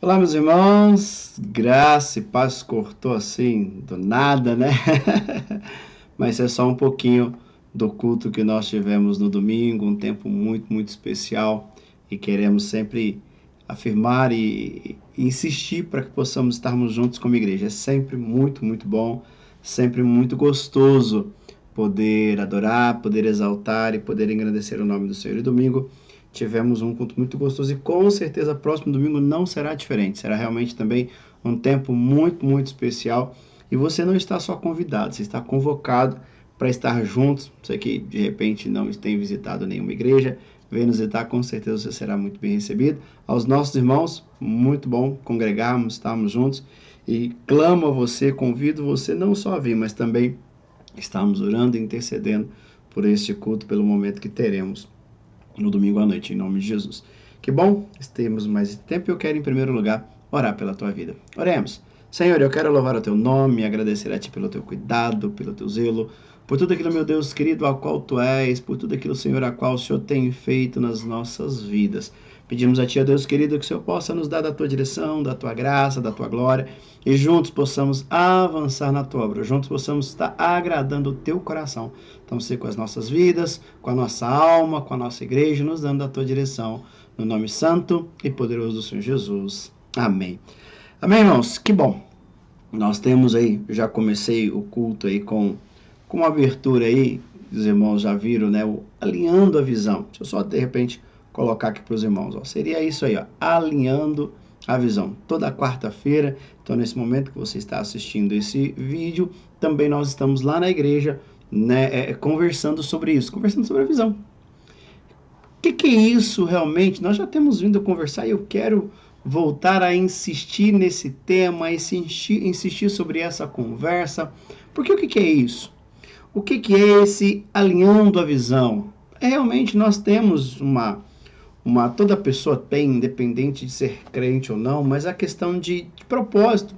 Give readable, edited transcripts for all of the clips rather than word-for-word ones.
Olá, meus irmãos, graça e paz cortou assim do nada, né? Mas é só um pouquinho do culto que nós tivemos no domingo, um tempo muito especial e queremos sempre afirmar e insistir para que possamos estarmos juntos como igreja. É sempre muito bom, sempre muito gostoso poder adorar, poder exaltar e poder engrandecer o nome do Senhor. E domingo tivemos um culto muito gostoso e com certeza próximo domingo não será diferente. Será realmente também um tempo muito especial. E você não está só convidado, você está convocado para estar juntos. Você que de repente não tem visitado nenhuma igreja, vem nos visitar, com certeza você será muito bem recebido. Aos nossos irmãos, muito bom congregarmos, estarmos juntos. E clamo a você, convido você não só a vir, mas também estarmos orando e intercedendo por este culto, pelo momento que teremos no domingo à noite, em nome de Jesus. Que bom, temos mais tempo e eu quero, em primeiro lugar, orar pela tua vida. Oremos. Senhor, eu quero louvar o teu nome, agradecer a ti pelo teu cuidado, pelo teu zelo, por tudo aquilo, meu Deus querido, ao qual tu és, por tudo aquilo, Senhor, a qual o Senhor tem feito nas nossas vidas. Pedimos a ti, ó Deus querido, que o Senhor possa nos dar da tua direção, da tua graça, da tua glória, e juntos possamos avançar na tua obra, juntos possamos estar agradando o teu coração. Então, ser com as nossas vidas, com a nossa alma, com a nossa igreja, nos dando a tua direção, no nome santo e poderoso do Senhor Jesus. Amém. Amém, irmãos? Que bom. Nós temos aí, já comecei o culto aí com uma abertura aí, os irmãos já viram, né? O alinhando a visão. Deixa eu só, de repente, colocar aqui para os irmãos. Ó. Seria isso aí, ó, alinhando a visão. Toda quarta-feira, então nesse momento que você está assistindo esse vídeo, também nós estamos lá na igreja, né, conversando sobre isso, conversando sobre a visão. O que é isso realmente? Nós já temos vindo a conversar e eu quero voltar a insistir nesse tema, insistir sobre essa conversa, porque o que é isso? O que é esse alinhando a visão? Realmente nós temos toda pessoa tem, independente de ser crente ou não, mas a questão de propósito.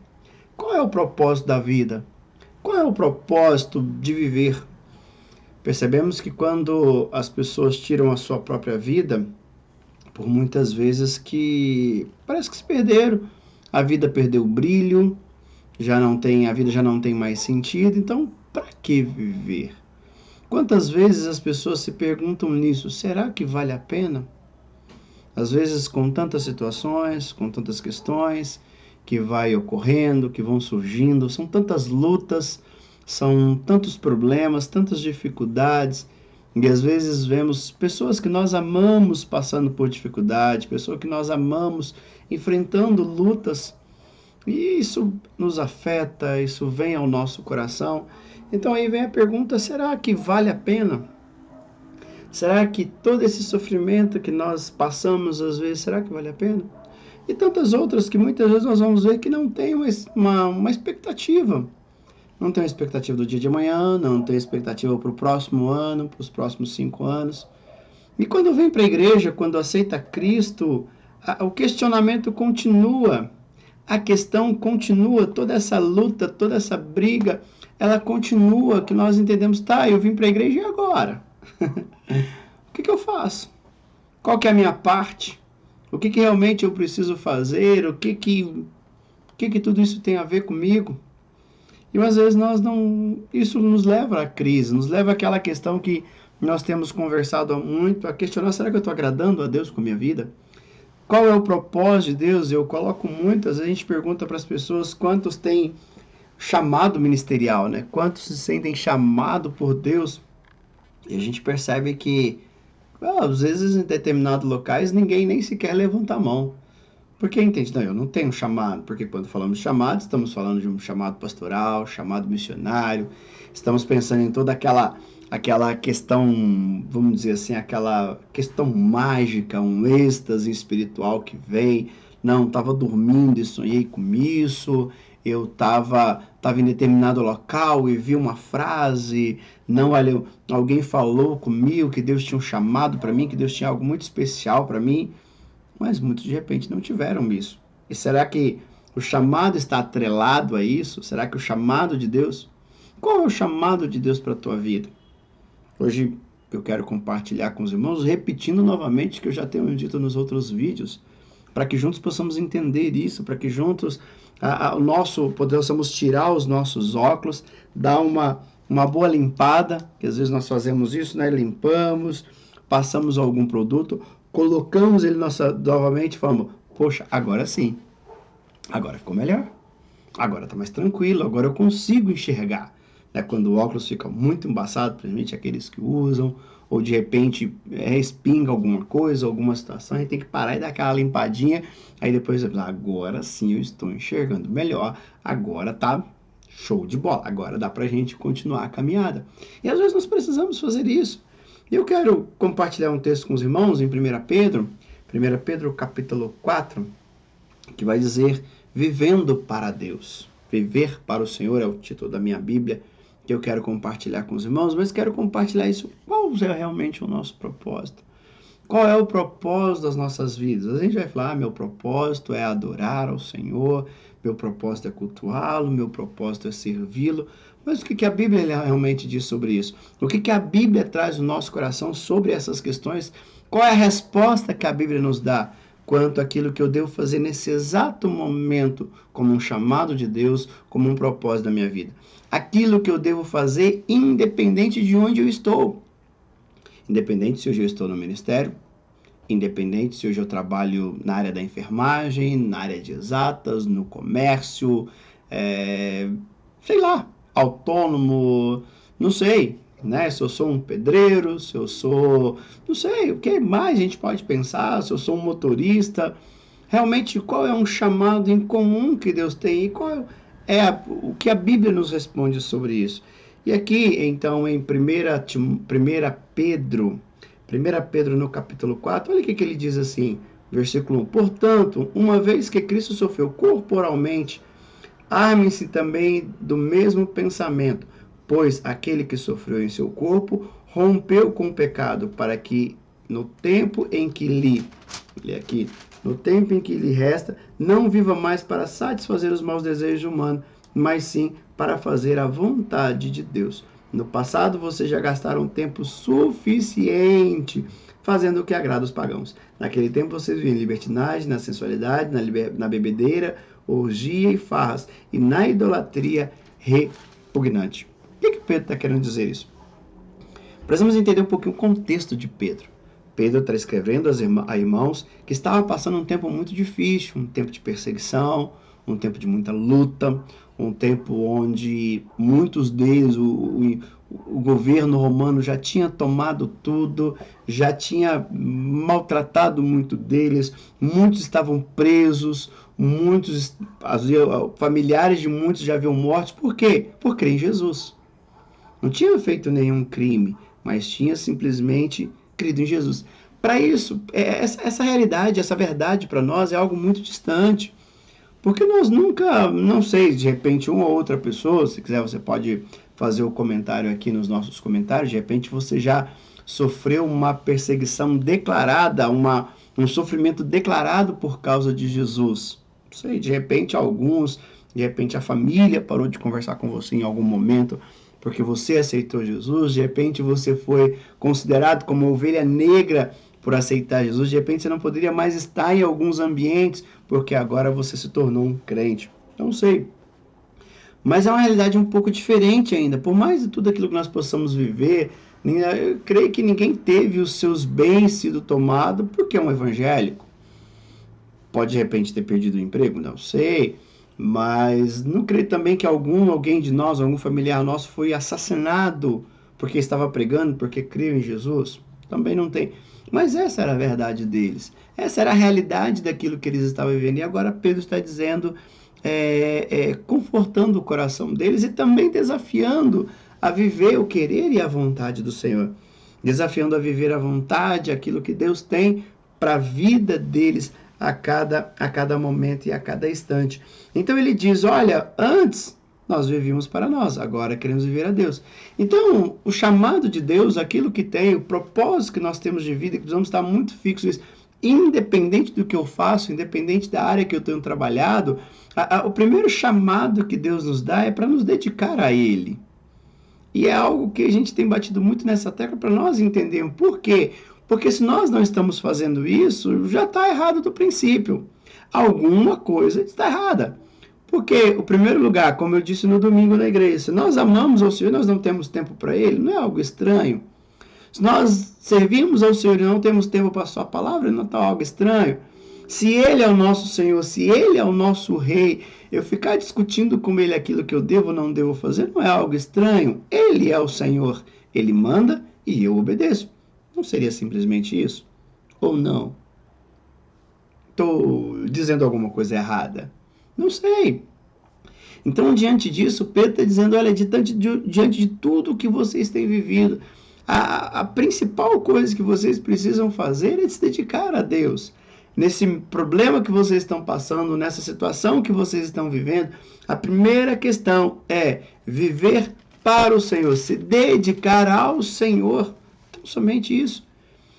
Qual é o propósito da vida? Qual é o propósito de viver? Percebemos que quando as pessoas tiram a sua própria vida, por muitas vezes que parece que se perderam, a vida perdeu o brilho, a vida já não tem mais sentido, então para que viver? Quantas vezes as pessoas se perguntam nisso, será que vale a pena? Às vezes com tantas situações, com tantas questões que vai ocorrendo, que vão surgindo, são tantas lutas, são tantos problemas, tantas dificuldades, e às vezes vemos pessoas que nós amamos passando por dificuldade, pessoas que nós amamos enfrentando lutas, e isso nos afeta, isso vem ao nosso coração. Então aí vem a pergunta, será que vale a pena? Será que todo esse sofrimento que nós passamos às vezes, será que vale a pena? E tantas outras que muitas vezes nós vamos ver que não tem uma expectativa. Não tem uma expectativa do dia de amanhã, não tem expectativa para o próximo ano, para os próximos 5 anos. E quando vem para a igreja, quando aceita Cristo, o questionamento continua, a questão continua, toda essa luta, toda essa briga, ela continua, que nós entendemos, tá, eu vim para a igreja e agora? O que eu faço? Qual que é a minha parte? O que realmente eu preciso fazer? O que tudo isso tem a ver comigo? E às vezes isso nos leva à crise, nos leva àquela questão que nós temos conversado muito, a questionar, será que eu estou agradando a Deus com a minha vida? Qual é o propósito de Deus? Eu coloco muitas, a gente pergunta para as pessoas quantos têm chamado ministerial, né? Quantos se sentem chamados por Deus? E a gente percebe que, às vezes, em determinados locais, ninguém nem sequer levanta a mão. Porque entende? Não, eu não tenho chamado. Porque quando falamos de chamado, estamos falando de um chamado pastoral, chamado missionário. Estamos pensando em toda aquela questão, vamos dizer assim, aquela questão mágica, um êxtase espiritual que vem. Não, estava dormindo e sonhei com isso. Eu estava em determinado local e vi uma frase. Não, olha, alguém falou comigo que Deus tinha um chamado para mim, que Deus tinha algo muito especial para mim. Mas muitos de repente não tiveram isso. E será que o chamado está atrelado a isso? Será que o chamado de Deus? Qual é o chamado de Deus para a tua vida? Hoje eu quero compartilhar com os irmãos, repetindo novamente o que eu já tenho dito nos outros vídeos. para que juntos possamos entender isso, para que juntos possamos tirar os nossos óculos, dar uma boa limpada, que às vezes nós fazemos isso, né? Limpamos, passamos algum produto, colocamos ele novamente e falamos, poxa, agora sim, agora ficou melhor, agora está mais tranquilo, agora eu consigo enxergar. Né? Quando o óculos fica muito embaçado, principalmente aqueles que usam, ou de repente respinga alguma coisa, alguma situação, a gente tem que parar e dar aquela limpadinha, aí depois, agora sim eu estou enxergando melhor, agora tá show de bola, agora dá pra gente continuar a caminhada. E às vezes nós precisamos fazer isso. Eu quero compartilhar um texto com os irmãos em 1 Pedro capítulo 4, que vai dizer, vivendo para Deus. Viver para o Senhor é o título da minha Bíblia, que eu quero compartilhar com os irmãos, mas quero compartilhar isso, qual é realmente o nosso propósito? Qual é o propósito das nossas vidas? A gente vai falar, meu propósito é adorar ao Senhor, meu propósito é cultuá-lo, meu propósito é servi-lo, mas o que a Bíblia realmente diz sobre isso? O que a Bíblia traz no nosso coração sobre essas questões? Qual é a resposta que a Bíblia nos dá quanto àquilo que eu devo fazer nesse exato momento, como um chamado de Deus, como um propósito da minha vida? Aquilo que eu devo fazer independente de onde eu estou. Independente se hoje eu estou no ministério, independente se hoje eu trabalho na área da enfermagem, na área de exatas, no comércio, sei lá, autônomo, não sei, né? Se eu sou um pedreiro, se eu sou, não sei, o que mais a gente pode pensar, se eu sou um motorista, realmente qual é um chamado em comum que Deus tem e qual é o que a Bíblia nos responde sobre isso. E aqui, então, em 1 Pedro no capítulo 4, olha o que ele diz assim, versículo 1. Portanto, uma vez que Cristo sofreu corporalmente, armem-se também do mesmo pensamento, pois aquele que sofreu em seu corpo rompeu com o pecado, para que no tempo em que lhe resta, não viva mais para satisfazer os maus desejos humanos, mas sim para fazer a vontade de Deus. No passado, vocês já gastaram tempo suficiente fazendo o que agrada os pagãos. Naquele tempo, vocês viviam em libertinagem, na sensualidade, na bebedeira, orgia e farras, e na idolatria repugnante. O que Pedro está querendo dizer isso? Precisamos entender um pouquinho o contexto de Pedro. Pedro está escrevendo a irmãos que estavam passando um tempo muito difícil, um tempo de perseguição, um tempo de muita luta, um tempo onde muitos deles, o governo romano já tinha tomado tudo, já tinha maltratado muito deles, muitos estavam presos, familiares de muitos já haviam mortos. Por quê? Por crer em Jesus. Não tinha feito nenhum crime, mas tinha simplesmente crido em Jesus. Para isso, essa realidade, essa verdade para nós é algo muito distante. Porque nós nunca, não sei, de repente uma ou outra pessoa, se quiser você pode fazer o comentário aqui nos nossos comentários, de repente você já sofreu uma perseguição declarada, um sofrimento declarado por causa de Jesus. Não sei, de repente de repente a família parou de conversar com você em algum momento, porque você aceitou Jesus, de repente você foi considerado como ovelha negra por aceitar Jesus, de repente você não poderia mais estar em alguns ambientes, porque agora você se tornou um crente. Não sei. Mas é uma realidade um pouco diferente ainda. Por mais de tudo aquilo que nós possamos viver, eu creio que ninguém teve os seus bens sido tomado porque é um evangélico. Pode de repente ter perdido o emprego? Não sei. Mas não creio também que alguém de nós, algum familiar nosso foi assassinado porque estava pregando, porque creu em Jesus. Também não tem. Mas essa era a verdade deles. Essa era a realidade daquilo que eles estavam vivendo. E agora Pedro está dizendo, confortando o coração deles e também desafiando a viver o querer e a vontade do Senhor. Desafiando a viver a vontade, aquilo que Deus tem para a vida deles a cada momento e a cada instante. Então ele diz, olha, antes nós vivíamos para nós, agora queremos viver a Deus. Então, o chamado de Deus, aquilo que tem, o propósito que nós temos de vida, que precisamos estar muito fixos, independente do que eu faço, independente da área que eu tenho trabalhado, o primeiro chamado que Deus nos dá é para nos dedicar a Ele. E é algo que a gente tem batido muito nessa tecla para nós entendermos. Por quê? Porque se nós não estamos fazendo isso, já está errado do princípio. Alguma coisa está errada. Porque, o primeiro lugar, como eu disse no domingo na igreja, se nós amamos ao Senhor e nós não temos tempo para Ele, não é algo estranho. Se nós servimos ao Senhor e não temos tempo para a sua palavra, não está algo estranho. Se Ele é o nosso Senhor, se Ele é o nosso Rei, eu ficar discutindo com Ele aquilo que eu devo ou não devo fazer, não é algo estranho. Ele é o Senhor. Ele manda e eu obedeço. Não seria simplesmente isso? Ou não? Estou dizendo alguma coisa errada? Não sei. Então, diante disso, Pedro está dizendo, olha, diante de tudo que vocês têm vivido, a principal coisa que vocês precisam fazer é se dedicar a Deus. Nesse problema que vocês estão passando, nessa situação que vocês estão vivendo, a primeira questão é viver para o Senhor, se dedicar ao Senhor. Então, somente isso.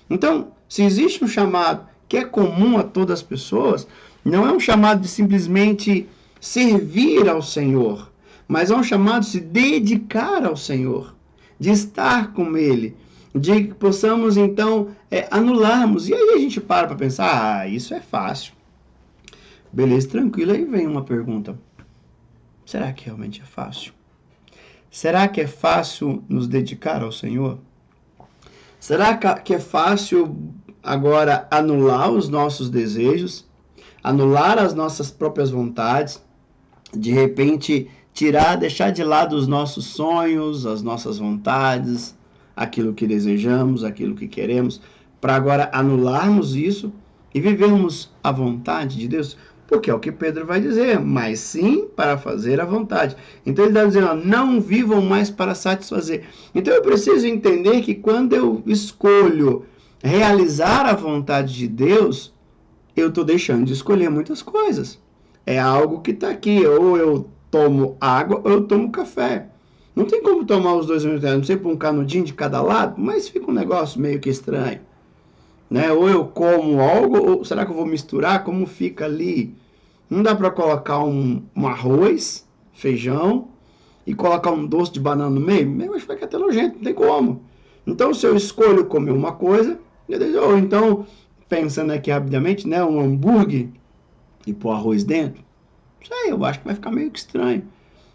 Então, se existe um chamado que é comum a todas as pessoas, não é um chamado de simplesmente servir ao Senhor, mas é um chamado de se dedicar ao Senhor, de estar com Ele, de que possamos então anularmos. E aí a gente para pensar, isso é fácil. Beleza, tranquilo. Aí vem uma pergunta, será que realmente é fácil? Será que é fácil nos dedicar ao Senhor? Será que é fácil agora anular os nossos desejos, anular as nossas próprias vontades, de repente deixar de lado os nossos sonhos, as nossas vontades, aquilo que desejamos, aquilo que queremos, para agora anularmos isso e vivermos a vontade de Deus? Porque é o que Pedro vai dizer, mas sim para fazer a vontade. Então ele está dizendo, ó, não vivam mais para satisfazer. Então eu preciso entender que quando eu escolho realizar a vontade de Deus, eu estou deixando de escolher muitas coisas. É algo que está aqui, ou eu tomo água ou eu tomo café. Não tem como tomar os dois ao mesmo tempo, não sei, por um canudinho de cada lado, mas fica um negócio meio que estranho. Né? Ou eu como algo, ou será que eu vou misturar? Como fica ali? Não dá para colocar um arroz, feijão, e colocar um doce de banana no meio? Eu acho que fica até nojento, não tem como. Então, se eu escolho comer uma coisa, ou então, pensando aqui rapidamente, né, um hambúrguer e pôr arroz dentro, não sei, eu acho que vai ficar meio que estranho.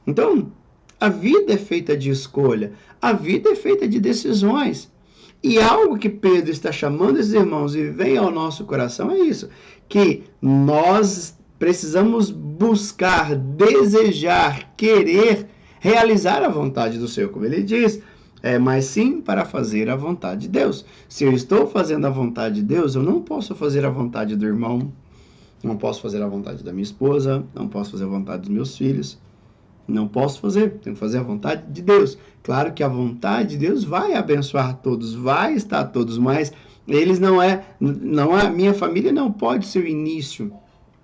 Então, a vida é feita de escolha, a vida é feita de decisões. E algo que Pedro está chamando esses irmãos e vem ao nosso coração é isso, que nós precisamos buscar, desejar, querer realizar a vontade do Senhor, como ele diz, mas sim para fazer a vontade de Deus. Se eu estou fazendo a vontade de Deus, eu não posso fazer a vontade do irmão, não posso fazer a vontade da minha esposa, não posso fazer a vontade dos meus filhos, não posso fazer, tenho que fazer a vontade de Deus. Claro que a vontade de Deus vai abençoar todos, vai estar todos, mas eles não é a minha família não pode ser o início.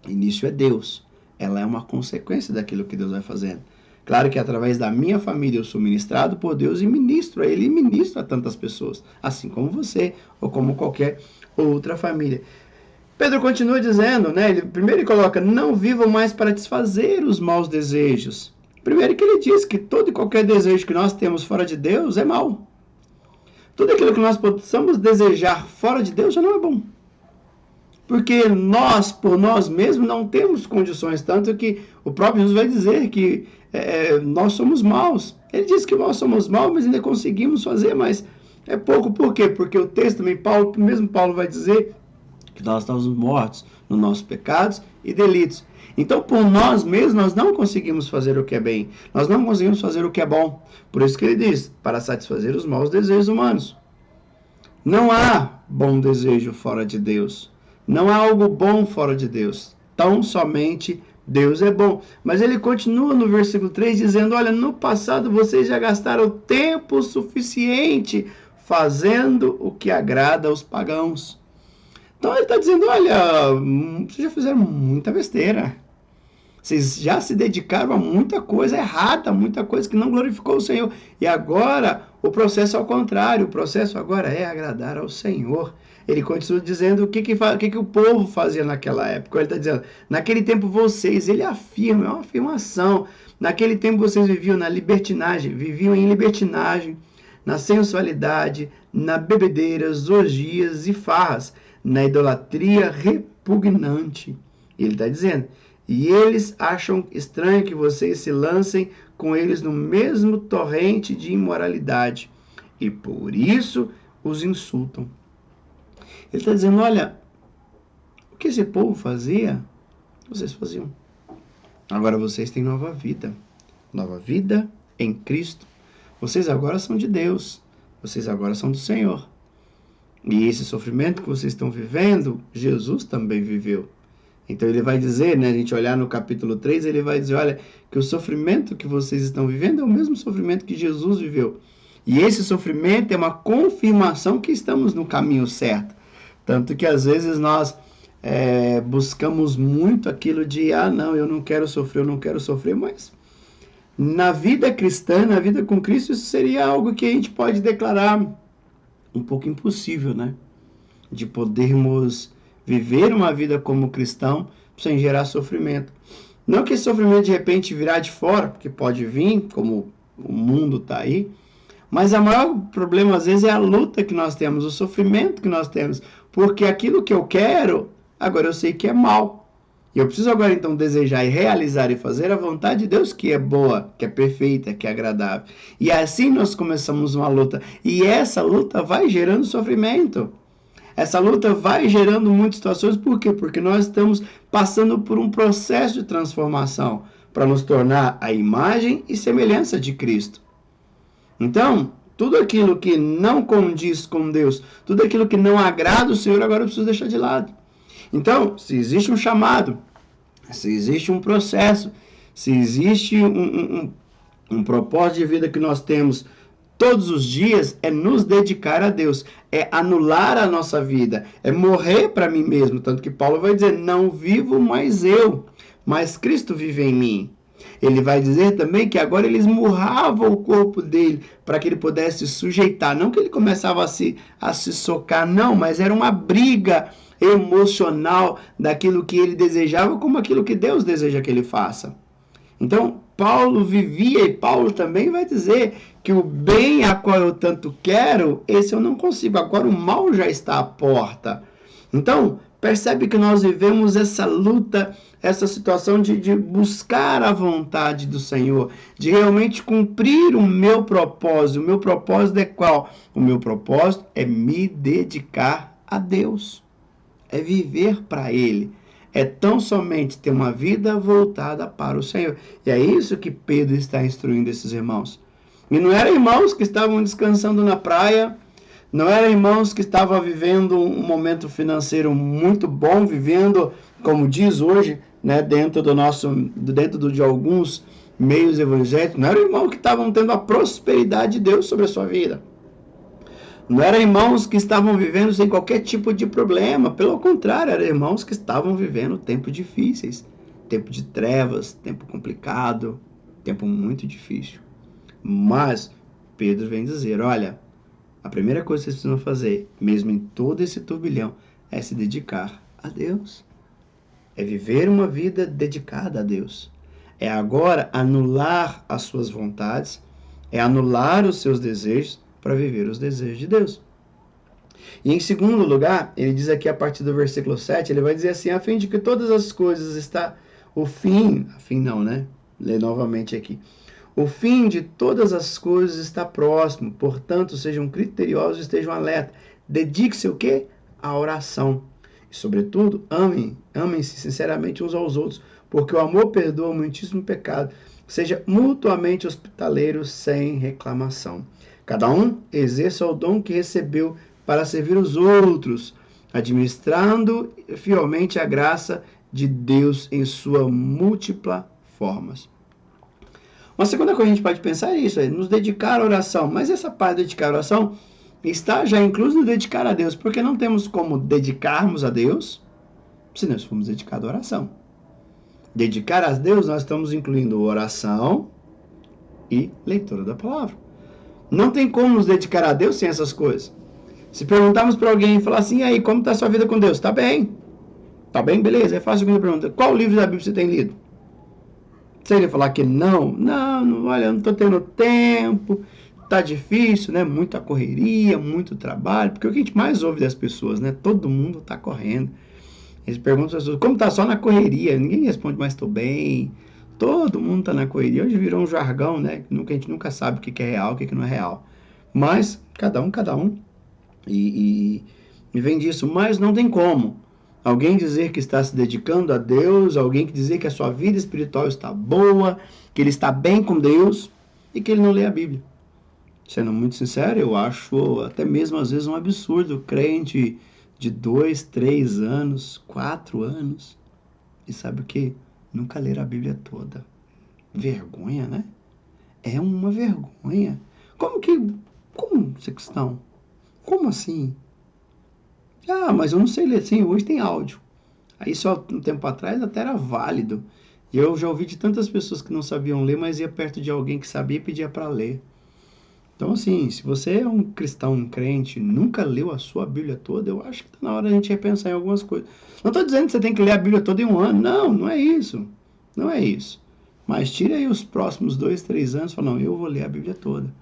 O início é Deus. Ela é uma consequência daquilo que Deus vai fazendo. Claro que através da minha família eu sou ministrado por Deus e ministro a Ele e ministro a tantas pessoas, assim como você ou como qualquer outra família. Pedro continua dizendo, né? Primeiro ele coloca, não vivam mais para desfazer os maus desejos. Primeiro que ele diz que todo e qualquer desejo que nós temos fora de Deus é mau. Tudo aquilo que nós possamos desejar fora de Deus já não é bom. Porque nós, por nós mesmos, não temos condições. Tanto que o próprio Jesus vai dizer que nós somos maus. Ele diz que nós somos maus, mas ainda conseguimos fazer, mas é pouco. Por quê? Porque o texto também, mesmo Paulo vai dizer que nós estamos mortos nos nossos pecados e delitos. Então, por nós mesmos, nós não conseguimos fazer o que é bem. Nós não conseguimos fazer o que é bom. Por isso que ele diz, para satisfazer os maus desejos humanos. Não há bom desejo fora de Deus. Não há algo bom fora de Deus. Tão somente Deus é bom. Mas ele continua no versículo 3 dizendo, olha, no passado vocês já gastaram tempo suficiente fazendo o que agrada aos pagãos. Então ele está dizendo, olha, vocês já fizeram muita besteira. Vocês já se dedicaram a muita coisa errada, muita coisa que não glorificou o Senhor. E agora o processo é ao contrário. O processo agora é agradar ao Senhor. Ele continua dizendo o que o povo fazia naquela época. Ele está dizendo, naquele tempo vocês, ele afirma, é uma afirmação. Naquele tempo vocês viviam na libertinagem, viviam em libertinagem, na sensualidade, na bebedeira, orgias e farras, na idolatria repugnante. Ele está dizendo, e eles acham estranho que vocês se lancem com eles no mesmo torrente de imoralidade, e por isso os insultam. Ele está dizendo, olha, o que esse povo fazia, vocês faziam. Agora vocês têm nova vida em Cristo. Vocês agora são de Deus, vocês agora são do Senhor. E esse sofrimento que vocês estão vivendo, Jesus também viveu. Então ele vai dizer, né, a gente olhar no capítulo 3, ele vai dizer, olha, que o sofrimento que vocês estão vivendo é o mesmo sofrimento que Jesus viveu. E esse sofrimento é uma confirmação que estamos no caminho certo. Tanto que às vezes nós buscamos muito aquilo de, não, eu não quero sofrer, mas na vida cristã, na vida com Cristo, isso seria algo que a gente pode declarar um pouco impossível, né? De podermos viver uma vida como cristão sem gerar sofrimento. Não que esse sofrimento de repente virá de fora, porque pode vir, como o mundo está aí, mas o maior problema às vezes é a luta que nós temos, o sofrimento que nós temos, porque aquilo que eu quero, agora eu sei que é mal. E eu preciso agora então desejar e realizar e fazer a vontade de Deus, que é boa, que é perfeita, que é agradável. E assim nós começamos uma luta. E essa luta vai gerando sofrimento. Essa luta vai gerando muitas situações. Por quê? Porque nós estamos passando por um processo de transformação para nos tornar a imagem e semelhança de Cristo. Então, tudo aquilo que não condiz com Deus, tudo aquilo que não agrada o Senhor, agora eu preciso deixar de lado. Então, se existe um chamado, se existe um processo, se existe um propósito de vida que nós temos todos os dias, é nos dedicar a Deus, é anular a nossa vida, é morrer para mim mesmo. Tanto que Paulo vai dizer, não vivo mais eu, mas Cristo vive em mim. Ele vai dizer também que agora ele esmurrava o corpo dele para que ele pudesse sujeitar. Não que ele começava a se socar, não, mas era uma briga emocional daquilo que ele desejava como aquilo que Deus deseja que ele faça. Então, Paulo vivia e Paulo também vai dizer que o bem a qual eu tanto quero, esse eu não consigo. Agora o mal já está à porta. Então, percebe que nós vivemos essa luta, essa situação de buscar a vontade do Senhor, de realmente cumprir o meu propósito. O meu propósito é qual? O meu propósito é me dedicar a Deus. É viver para Ele. É tão somente ter uma vida voltada para o Senhor. E é isso que Pedro está instruindo esses irmãos. E não eram irmãos que estavam descansando na praia, não eram irmãos que estavam vivendo um momento financeiro muito bom, vivendo, como diz hoje, né, dentro de alguns meios evangélicos. Não eram irmãos que estavam tendo a prosperidade de Deus sobre a sua vida. Não eram irmãos que estavam vivendo sem qualquer tipo de problema. Pelo contrário, eram irmãos que estavam vivendo tempos difíceis. Tempo de trevas, tempo complicado, tempo muito difícil. Mas Pedro vem dizer, olha, a primeira coisa que vocês precisam fazer, mesmo em todo esse turbilhão, é se dedicar a Deus. É viver uma vida dedicada a Deus. É agora anular as suas vontades, é anular os seus desejos, para viver os desejos de Deus. E em segundo lugar, ele diz aqui a partir do versículo 7, ele vai dizer assim, a fim de que todas as coisas está, Lê novamente aqui. O fim de todas as coisas está próximo, portanto, sejam criteriosos e estejam alerta. Dedique-se o quê? À oração. E, sobretudo, amem-se sinceramente uns aos outros, porque o amor perdoa muitíssimo pecado. Seja mutuamente hospitaleiro sem reclamação. Cada um exerça o dom que recebeu para servir os outros, administrando fielmente a graça de Deus em suas múltiplas formas. Uma segunda coisa que a gente pode pensar é isso, é nos dedicar à oração. Mas essa parte de dedicar à oração está já incluso no dedicar a Deus, porque não temos como dedicarmos a Deus se nós formos dedicados à oração. Dedicar a Deus, nós estamos incluindo oração e leitura da palavra. Não tem como nos dedicar a Deus sem essas coisas. Se perguntarmos para alguém e falar assim, e aí, como está a sua vida com Deus? Está bem. Está bem? Beleza. Aí faz a segunda pergunta. Qual livro da Bíblia você tem lido? Se ele falar que não, olha, eu não estou tendo tempo, tá difícil, né? Muita correria, muito trabalho, porque o que a gente mais ouve das pessoas, né? Todo mundo tá correndo. Eles perguntam às pessoas, como tá só na correria? Ninguém responde, mas estou bem. Todo mundo tá na correria. Hoje virou um jargão, né? A gente nunca sabe o que é real, o que não é real. Mas, cada um. E vem disso. Mas não tem como alguém dizer que está se dedicando a Deus, alguém que dizer que a sua vida espiritual está boa, que ele está bem com Deus e que ele não lê a Bíblia. Sendo muito sincero, eu acho até mesmo às vezes um absurdo crente de 2, 3 anos, 4 anos, e sabe o que? Nunca ler a Bíblia toda. Vergonha, né? É uma vergonha. Como ser cristão? Como assim? Ah, mas eu não sei ler. Sim, hoje tem áudio. Aí só um tempo atrás até era válido. E eu já ouvi de tantas pessoas que não sabiam ler, mas ia perto de alguém que sabia e pedia para ler. Então, assim, se você é um cristão, um crente, nunca leu a sua Bíblia toda, eu acho que está na hora de a gente repensar em algumas coisas. Não estou dizendo que você tem que ler a Bíblia toda em um ano. Não, não é isso. Não é isso. Mas tire aí os próximos 2, 3 anos e fala, não, eu vou ler a Bíblia toda.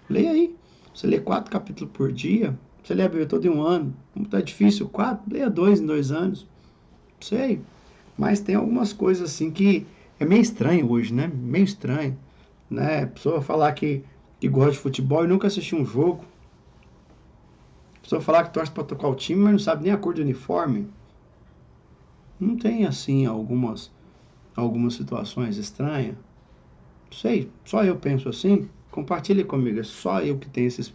Leia aí. Você lê 4 capítulos por dia, você lê a Bíblia toda em um ano. Como está difícil, 4, leia 2 em 2 anos. Não sei. Mas tem algumas coisas assim que é meio estranho hoje, né? Meio estranho. Né? A pessoa falar que gosta de futebol e nunca assistiu um jogo. A pessoa falar que torce para tocar o time, mas não sabe nem a cor do uniforme. Não tem, assim, algumas situações estranhas. Não sei, só eu penso assim. Compartilhe comigo, é só eu que tenho esses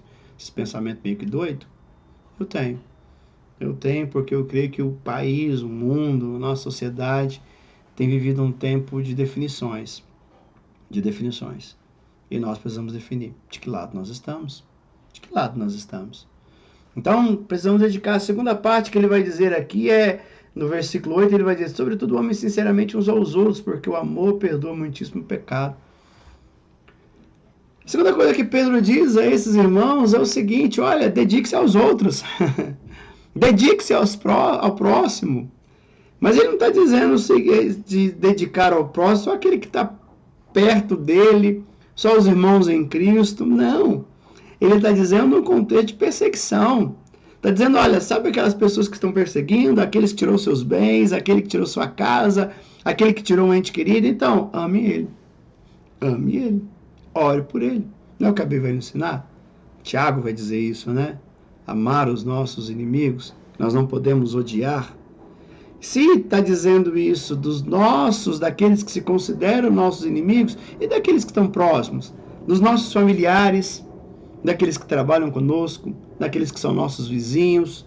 pensamentos meio que doido? Eu tenho. Eu tenho porque eu creio que o país, o mundo, a nossa sociedade tem vivido um tempo de definições. E nós precisamos definir de que lado nós estamos. De que lado nós estamos. Então, precisamos dedicar a segunda parte que ele vai dizer aqui no versículo 8, ele vai dizer, sobretudo, amem sinceramente uns aos outros, porque o amor perdoa muitíssimo pecado. A segunda coisa que Pedro diz a esses irmãos é o seguinte, olha, dedique-se aos outros. Dedique-se ao próximo. Mas ele não está dizendo de dedicar ao próximo só aquele que está perto dele, só os irmãos em Cristo. Não. Ele está dizendo um contexto de perseguição. Está dizendo, olha, sabe aquelas pessoas que estão perseguindo, aqueles que tirou seus bens, aquele que tirou sua casa, aquele que tirou um ente querido? Então, ame ele. Ame ele. Ore por ele. Não é o que a Bíblia vai nos ensinar? Tiago vai dizer isso, né? Amar os nossos inimigos. Nós não podemos odiar. Se está dizendo isso dos nossos, daqueles que se consideram nossos inimigos e daqueles que estão próximos, dos nossos familiares, daqueles que trabalham conosco, daqueles que são nossos vizinhos,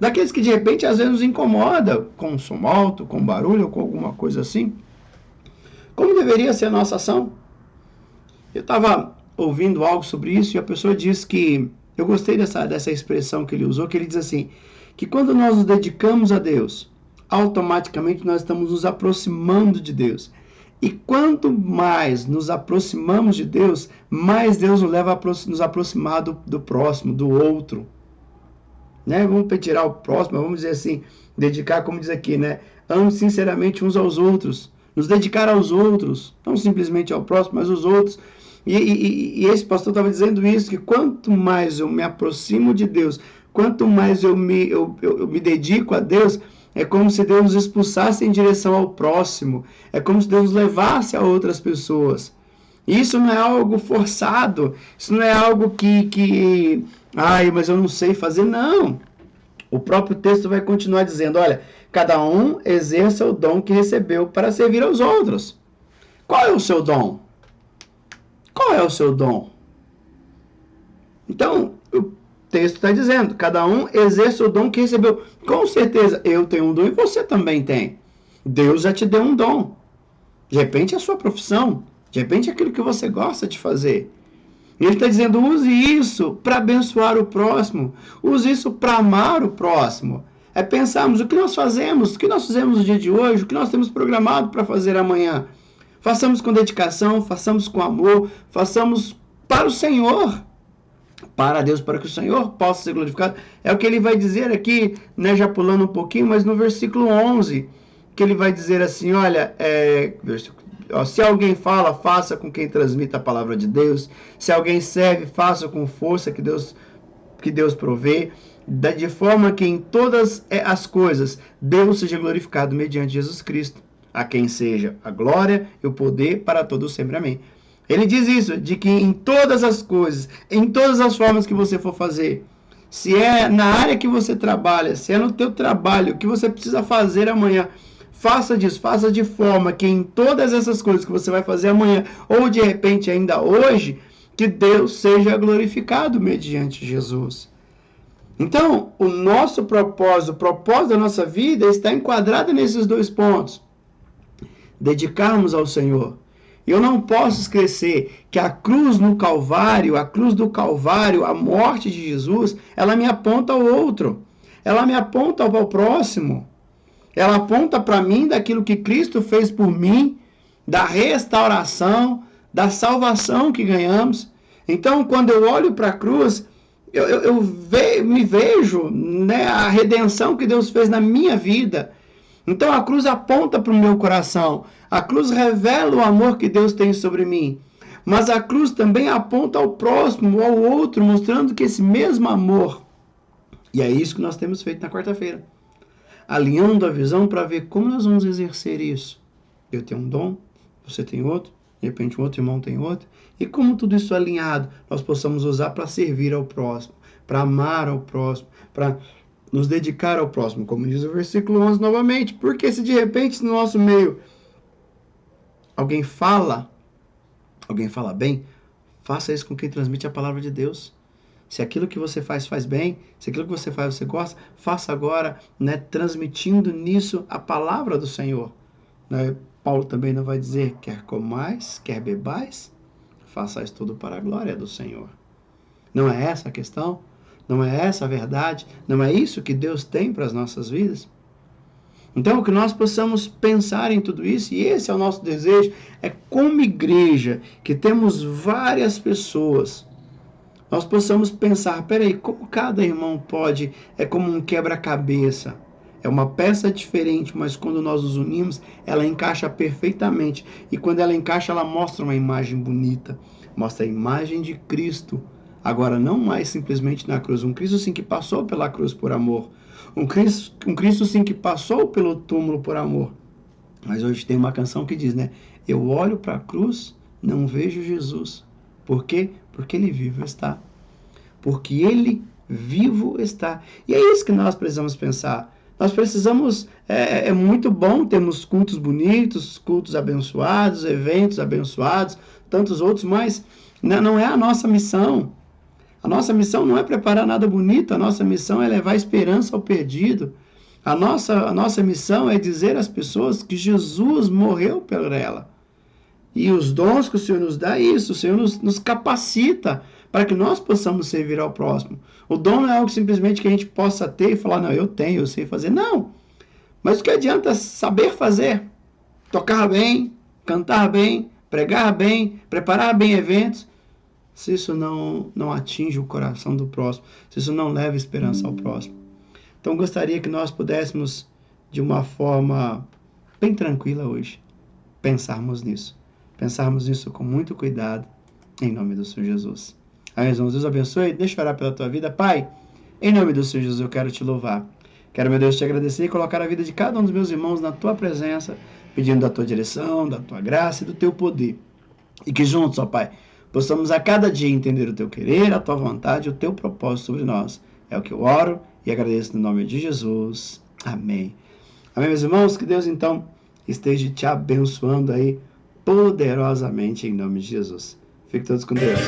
daqueles que de repente às vezes nos incomoda com som alto, com barulho ou com alguma coisa assim. Como deveria ser a nossa ação? Eu estava ouvindo algo sobre isso e a pessoa disse que, eu gostei dessa expressão que ele usou, que ele diz assim, que quando nós nos dedicamos a Deus, automaticamente nós estamos nos aproximando de Deus. E quanto mais nos aproximamos de Deus, mais Deus nos leva a nos aproximar do próximo, do outro. Né? Vamos tirar o próximo, vamos dizer assim, dedicar, como diz aqui, né? Ame sinceramente uns aos outros. Nos dedicar aos outros, não simplesmente ao próximo, mas aos outros. E esse pastor estava dizendo isso, que quanto mais eu me aproximo de Deus, quanto mais eu me dedico a Deus, é como se Deus nos expulsasse em direção ao próximo. É como se Deus nos levasse a outras pessoas. Isso não é algo forçado. Isso não é algo que mas eu não sei fazer. Não. O próprio texto vai continuar dizendo, olha, cada um exerça o dom que recebeu para servir aos outros. Qual é o seu dom? Qual é o seu dom? Então, o texto está dizendo, cada um exerce o dom que recebeu. Com certeza, eu tenho um dom e você também tem. Deus já te deu um dom. De repente é a sua profissão. De repente é aquilo que você gosta de fazer. E ele está dizendo, use isso para abençoar o próximo. Use isso para amar o próximo. É pensarmos o que nós fazemos, o que nós fizemos no dia de hoje, o que nós temos programado para fazer amanhã. Façamos com dedicação, façamos com amor, façamos para o Senhor. Para Deus, para que o Senhor possa ser glorificado. É o que ele vai dizer aqui, né, já pulando um pouquinho, mas no versículo 11, que ele vai dizer assim, olha, Ó, se alguém fala, faça com quem transmita a palavra de Deus. Se alguém serve, faça com força que Deus provê, de forma que em todas as coisas Deus seja glorificado mediante Jesus Cristo, a quem seja a glória e o poder para todos sempre. Amém. Ele diz isso, de que em todas as coisas, em todas as formas que você for fazer, se é na área que você trabalha, se é no teu trabalho, o que você precisa fazer amanhã, faça disso, faça de forma que em todas essas coisas que você vai fazer amanhã, ou de repente ainda hoje, que Deus seja glorificado mediante Jesus. Então, o nosso propósito, o propósito da nossa vida está enquadrado nesses dois pontos. Dedicarmos ao Senhor. Eu não posso esquecer que a cruz do Calvário, a morte de Jesus, ela me aponta ao outro. Ela me aponta ao próximo. Ela aponta para mim daquilo que Cristo fez por mim, da restauração, da salvação que ganhamos. Então, quando eu olho para a cruz, eu me vejo, né, a redenção que Deus fez na minha vida. Então a cruz aponta para o meu coração. A cruz revela o amor que Deus tem sobre mim. Mas a cruz também aponta ao próximo, ao outro, mostrando que esse mesmo amor. E é isso que nós temos feito na quarta-feira. Alinhando a visão para ver como nós vamos exercer isso. Eu tenho um dom, você tem outro, de repente um outro irmão tem outro. E como tudo isso alinhado, nós possamos usar para servir ao próximo, para amar ao próximo, para nos dedicar ao próximo, como diz o versículo 11 novamente. Porque se de repente no nosso meio alguém fala bem, faça isso com quem transmite a palavra de Deus. Se aquilo que você faz bem, se aquilo que você faz você gosta, faça agora, né, transmitindo nisso a palavra do Senhor. Né? Paulo também não vai dizer, quer comais, quer bebais, façais tudo para a glória do Senhor. Não é essa a questão? Não é essa a verdade? Não é isso que Deus tem para as nossas vidas? Então, que nós possamos pensar em tudo isso, e esse é o nosso desejo, é como igreja, que temos várias pessoas, nós possamos pensar, peraí, como cada irmão pode, é como um quebra-cabeça, é uma peça diferente, mas quando nós os unimos, ela encaixa perfeitamente, e quando ela encaixa, ela mostra uma imagem bonita, mostra a imagem de Cristo, agora não mais simplesmente na cruz, um Cristo sim que passou pela cruz por amor, um Cristo sim que passou pelo túmulo por amor. Mas hoje tem uma canção que diz, né? Eu olho para a cruz, não vejo Jesus. Por quê? Porque ele vivo está. Porque ele vivo está. E é isso que nós precisamos pensar. Nós precisamos, é muito bom termos cultos bonitos, cultos abençoados, eventos abençoados, tantos outros, mas não é a nossa missão. A nossa missão não é preparar nada bonito, a nossa missão é levar esperança ao perdido. A nossa missão é dizer às pessoas que Jesus morreu por ela. E os dons que o Senhor nos dá é isso, o Senhor nos capacita para que nós possamos servir ao próximo. O dom não é algo simplesmente que a gente possa ter e falar, não, eu tenho, eu sei fazer. Não, mas o que adianta saber fazer? Tocar bem, cantar bem, pregar bem, preparar bem eventos, se isso não atinge o coração do próximo, se isso não leva esperança ao próximo. Então, gostaria que nós pudéssemos, de uma forma bem tranquila hoje, pensarmos nisso com muito cuidado, em nome do Senhor Jesus. Amém, irmãos? Deus abençoe. Deixa eu orar pela tua vida. Pai, em nome do Senhor Jesus, eu quero te louvar. Quero, meu Deus, te agradecer e colocar a vida de cada um dos meus irmãos na tua presença, pedindo da tua direção, da tua graça e do teu poder. E que juntos, ó Pai, possamos a cada dia entender o teu querer, a tua vontade, o teu propósito sobre nós. É o que eu oro e agradeço no nome de Jesus. Amém. Amém, meus irmãos? Que Deus, então, esteja te abençoando aí poderosamente em nome de Jesus. Fiquem todos com Deus.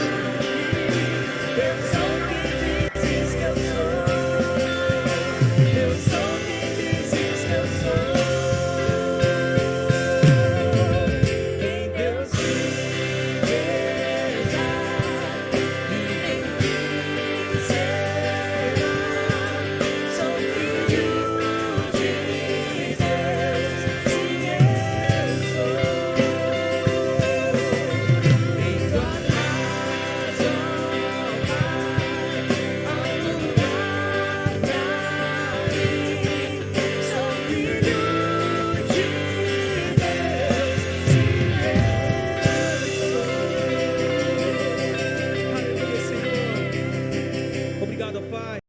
Obrigado, Pai.